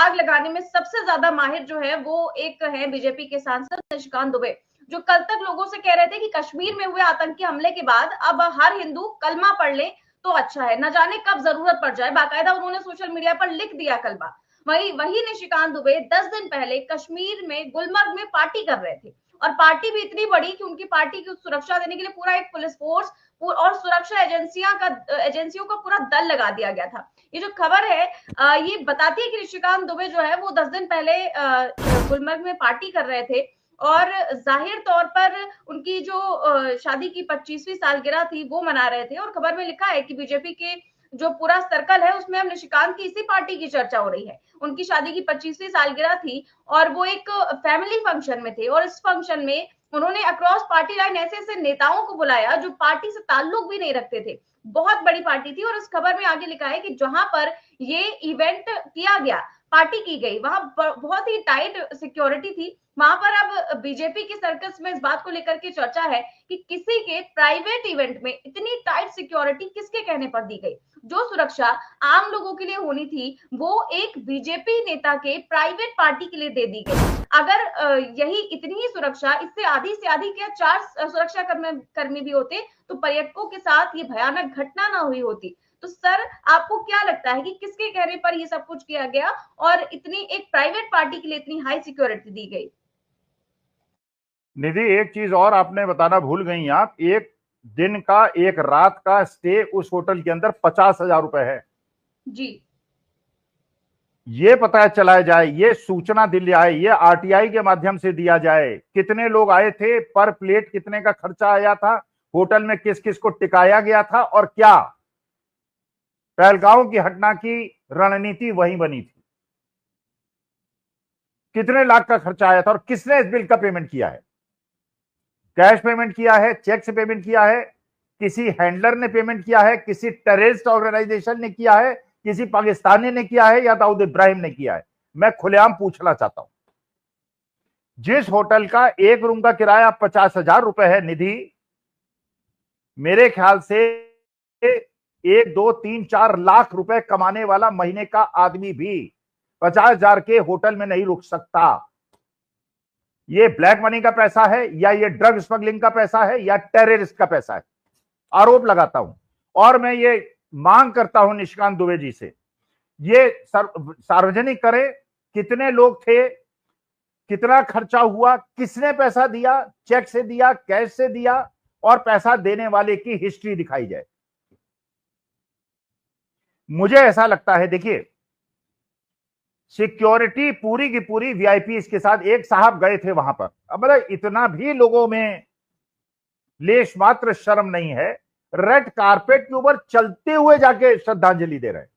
आग लगाने में सबसे ज्यादा माहिर जो है वो एक है बीजेपी के सांसद निशिकांत दुबे, जो कल तक लोगों से कह रहे थे कि कश्मीर में हुए आतंकी हमले के बाद अब हर हिंदू कलमा पढ़ ले तो अच्छा है, न जाने कब जरूरत पड़ जाए। बाकायदा उन्होंने सोशल मीडिया पर लिख दिया कलमा। वही निशिकांत दुबे 10 दिन पहले कश्मीर में गुलमर्ग में पार्टी कर रहे थे, और पार्टी भी इतनी बड़ी कि उनकी पार्टी की सुरक्षा देने के लिए पूरा एक पुलिस फोर्स और सुरक्षा एजेंसियों का पूरा दल लगा दिया गया था। ये जो खबर है ये बताती है कि निशिकांत दुबे जो है वो 10 दिन पहले गुलमर्ग में पार्टी कर रहे थे, और जाहिर तौर पर उनकी जो शादी की 25वीं सालगिरह थी वो मना रहे थे। और खबर में लिखा है कि बीजेपी के जो पूरा सर्कल है उसमें अब निशिकांत की इसी पार्टी की चर्चा हो रही है। उनकी शादी की 25वीं सालगिरह थी और वो एक फैमिली फंक्शन में थे, और इस फंक्शन में उन्होंने अक्रॉस पार्टी लाइन ऐसे ऐसे नेताओं को बुलाया जो पार्टी से ताल्लुक भी नहीं रखते थे। बहुत बड़ी पार्टी थी, और इस खबर में आगे लिखा है कि जहां पर ये इवेंट किया गया, पार्टी की गई, वहां बहुत ही टाइट सिक्योरिटी थी। वहां पर अब बीजेपी के सर्कल्स में इस बात को लेकर के चर्चा है कि किसी के प्राइवेट इवेंट में इतनी टाइट सिक्योरिटी किसके कहने पर दी गई। जो सुरक्षा आम लोगों के लिए होनी थी वो एक बीजेपी नेता के प्राइवेट पार्टी के लिए दे दी गई। अगर यही इतनी ही सुरक्षा, इससे आधी से आधी क्या 4 सुरक्षा कर्मी भी होते तो पर्यटकों के साथ ये भयानक घटना ना हुई होती। तो सर, आपको क्या लगता है कि किसके कहने पर ये सब कुछ किया गया और इतनी एक प्राइवेट पार्टी के लिए इतनी हाई सिक्योरिटी दी गई? निधि, एक चीज और आपने बताना भूल गई। आप एक दिन का, एक रात का स्टे उस होटल के अंदर 50,000 रुपए है जी। ये पता चला जाए, ये सूचना दी जाए, ये आरटीआई के माध्यम से दिया जाए, कितने लोग आए थे, पर प्लेट कितने का खर्चा आया था, होटल में किस किस को टिकाया गया था, और क्या पहलगांव की घटना की रणनीति वही बनी थी। कितने लाख का खर्चा आया था और किसने इस बिल का पेमेंट किया है? कैश पेमेंट किया है, चेक से पेमेंट किया है, किसी हैंडलर ने पेमेंट किया है, किसी टेररिस्ट ऑर्गेनाइजेशन ने किया है, किसी पाकिस्तानी ने किया है, या दाऊद इब्राहिम ने किया है? मैं खुलेआम पूछना चाहता हूं। जिस होटल का एक रूम का किराया 50,000 रुपए है निधि, मेरे ख्याल से 1, 2, 3, 4 लाख रुपए कमाने वाला महीने का आदमी भी 50,000 के होटल में नहीं रुक सकता। ये ब्लैक मनी का पैसा है, या ये ड्रग स्मगलिंग का पैसा है, या टेररिस्ट का पैसा है? आरोप लगाता हूं और मैं ये मांग करता हूं निशिकांत दुबे जी से, ये सार्वजनिक करें कितने लोग थे, कितना खर्चा हुआ, किसने पैसा दिया, चेक से दिया, कैश से दिया, और पैसा देने वाले की हिस्ट्री दिखाई जाए। मुझे ऐसा लगता है, देखिए, सिक्योरिटी पूरी की पूरी वीआईपी के साथ, एक साहब गए थे वहां पर, अब मतलब इतना भी लोगों में लेश मात्र शर्म नहीं है, रेड कारपेट के ऊपर चलते हुए जाके श्रद्धांजलि दे रहे हैं।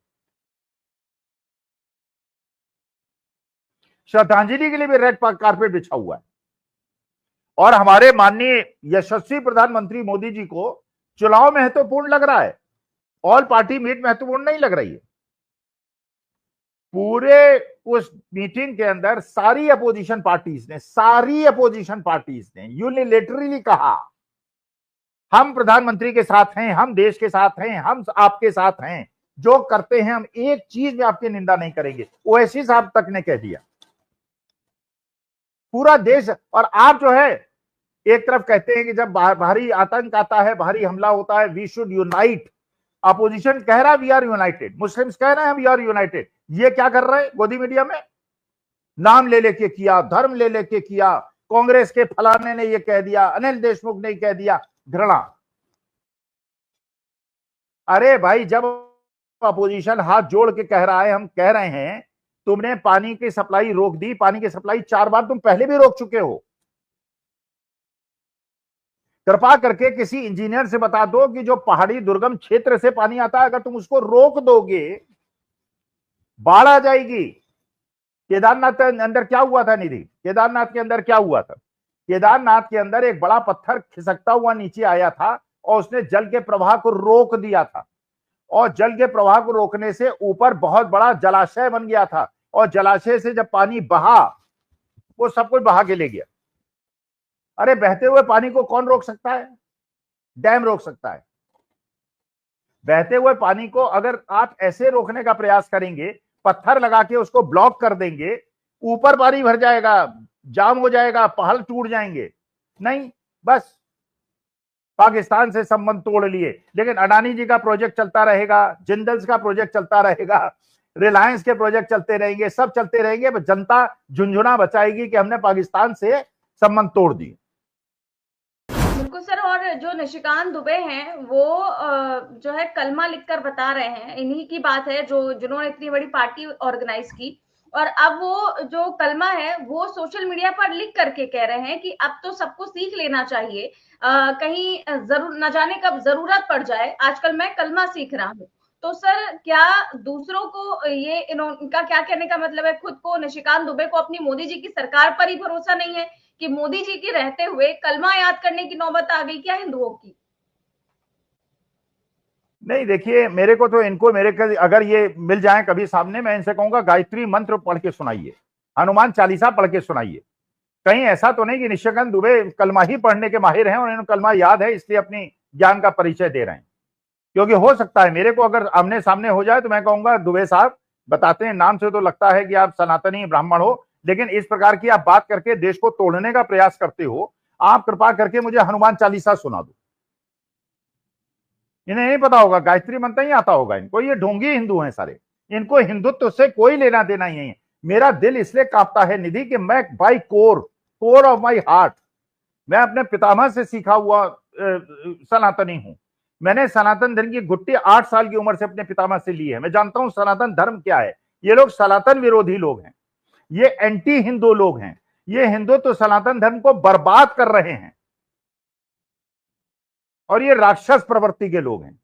श्रद्धांजलि के लिए भी रेड कारपेट बिछा हुआ है। और हमारे माननीय यशस्वी प्रधानमंत्री मोदी जी को चुनाव महत्वपूर्ण लग रहा है, ऑल पार्टी मीट महत्वपूर्ण नहीं लग रही है। पूरे उस मीटिंग के अंदर सारी अपोजिशन पार्टीज ने यूनिलेटरली कहा, हम प्रधानमंत्री के साथ हैं, हम देश के साथ हैं, हम आपके साथ हैं, जो करते हैं हम एक चीज में आपकी निंदा नहीं करेंगे। ओवैसी साहब तक ने कह दिया, पूरा देश। और आप जो है एक तरफ कहते हैं कि जब बाहरी आतंक आता है, बाहरी हमला होता है, वी शुड यूनाइट। अपोजिशन कह रहा है वी आर यूनाइटेड, मुस्लिम्स कह रहे हैं वी आर यूनाइटेड। ये क्या कर रहे हैं गोदी मीडिया में? नाम ले लेके किया, धर्म ले लेके किया, कांग्रेस के फलाने ने ये कह दिया, अनिल देशमुख ने कह दिया, घृणा। अरे भाई, जब अपोजिशन हाथ जोड़ के कह रहा है, हम कह रहे हैं तुमने पानी की सप्लाई रोक दी, पानी की सप्लाई 4 बार तुम पहले भी रोक चुके हो। कृपा करके किसी इंजीनियर से बता दो कि जो पहाड़ी दुर्गम क्षेत्र से पानी आता है, अगर तुम उसको रोक दोगे बाढ़ आ जाएगी। केदारनाथ के अंदर क्या हुआ था निधि? केदारनाथ के अंदर क्या हुआ था? केदारनाथ के अंदर एक बड़ा पत्थर खिसकता हुआ नीचे आया था और उसने जल के प्रवाह को रोक दिया था, और जल के प्रवाह को रोकने से ऊपर बहुत बड़ा जलाशय बन गया था, और जलाशय से जब पानी बहा वो सब कुछ बहा के ले गया। अरे, बहते हुए पानी को कौन रोक सकता है? डैम रोक सकता है। बहते हुए पानी को अगर आप ऐसे रोकने का प्रयास करेंगे, पत्थर लगा के उसको ब्लॉक कर देंगे, ऊपर पानी भर जाएगा, जाम हो जाएगा, पहाड़ टूट जाएंगे। नहीं, बस पाकिस्तान से संबंध तोड़ लिए। लेकिन अडानी जी का प्रोजेक्ट चलता रहेगा, जिंदल्स का प्रोजेक्ट चलता रहेगा, रिलायंस के प्रोजेक्ट चलते रहेंगे, सब चलते रहेंगे, जनता झुंझुना बचाएगी कि हमने पाकिस्तान से संबंध तोड़ दिए। बिल्कुल सर। और जो निशिकांत दुबे हैं वो जो है कलमा लिखकर बता रहे हैं, इन्हीं की बात है जो जिन्होंने इतनी बड़ी पार्टी ऑर्गेनाइज की, और अब वो जो कलमा है वो सोशल मीडिया पर लिख करके कह रहे हैं कि अब तो सबको सीख लेना चाहिए, कहीं जरूर न जाने कब जरूरत पड़ जाए, आजकल मैं कलमा सीख रहा हूँ। तो सर क्या दूसरों को ये इनका क्या कहने का मतलब है, खुद को निशिकांत दुबे को अपनी मोदी जी की सरकार पर ही भरोसा नहीं है कि मोदी जी के रहते हुए कलमा याद करने की नौबत आ गई क्या हिंदुओं की? नहीं, देखिए मेरे को तो इनको अगर ये मिल जाए कभी सामने, मैं इनसे कहूंगा गायत्री मंत्र पढ़ के सुनाइए, हनुमान चालीसा पढ़ के सुनाइए। कहीं ऐसा तो नहीं कि निशिकांत दुबे कलमा ही पढ़ने के माहिर हैं और इन्हें कलमा याद है इसलिए अपनी ज्ञान का परिचय दे रहे हैं। क्योंकि हो सकता है मेरे को अगर आमने सामने हो जाए तो मैं कहूंगा दुबे साहब बताते हैं, नाम से तो लगता है कि आप सनातनी ब्राह्मण हो, लेकिन इस प्रकार की आप बात करके देश को तोड़ने का प्रयास करते हो, आप कृपा करके मुझे हनुमान चालीसा सुना दो। इन्हें नहीं पता होगा, गायत्री मंत्र ही आता होगा इनको, ये ढोंगी हिंदू हैं सारे, इनको हिंदुत्व से कोई लेना देना ही नहीं है। मेरा दिल इसलिए कांपता है निधि कि मैं by core of my heart मैं अपने पितामह से सीखा हुआ सनातनी हूं। मैंने सनातन धर्म की गुट्टी 8 साल की उम्र से अपने पितामह से ली है। मैं जानता हूं सनातन धर्म क्या है। ये लोग सनातन विरोधी लोग हैं, ये एंटी हिंदू लोग हैं, ये हिंदुत्व सनातन धर्म को बर्बाद कर रहे हैं और ये राक्षस प्रवृत्ति के लोग हैं।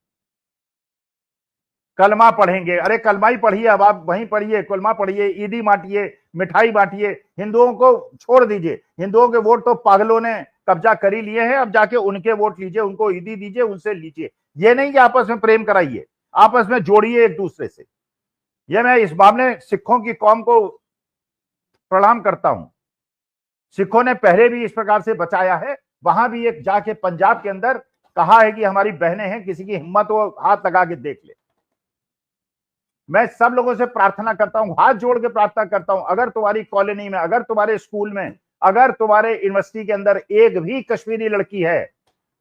कलमा पढ़ेंगे, अरे कलमा ही पढ़िए, अब आप वहीं पढ़िए, कलमा पढ़िए, ईदी बांटिए, मिठाई बांटिए, हिंदुओं को छोड़ दीजिए। हिंदुओं के वोट तो पागलों ने कब्जा कर ही लिए हैं, अब जाके उनके वोट लीजिए, उनको ईदी दीजिए, उनसे लीजिए। ये नहीं कि आपस में प्रेम कराइए, आपस में जोड़िए एक दूसरे से। ये मैं इस मामले सिखों की कौम को प्रणाम करता हूं। सिखों ने पहले भी इस प्रकार से बचाया है, वहां भी एक जाके पंजाब के अंदर कहा है कि हमारी बहनें हैं, किसी की हिम्मत हो हाथ लगा के देख ले। मैं सब लोगों से प्रार्थना करता हूं, हाथ जोड़ के प्रार्थना करता हूं, अगर तुम्हारी कॉलोनी में, अगर तुम्हारे स्कूल में, अगर तुम्हारे यूनिवर्सिटी के अंदर एक भी कश्मीरी लड़की है,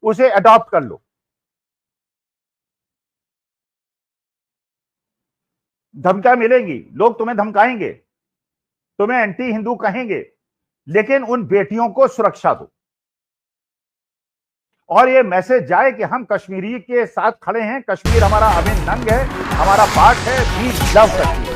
उसे अडॉप्ट कर लो। धमकियां मिलेंगी, लोग तुम्हें धमकाएंगे, तुम्हें एंटी हिंदू कहेंगे, लेकिन उन बेटियों को सुरक्षा दो। और ये मैसेज जाए कि हम कश्मीरी के साथ खड़े हैं, कश्मीर हमारा अभिन्न अंग है, हमारा पार्ट है, वी लव कश्मीर।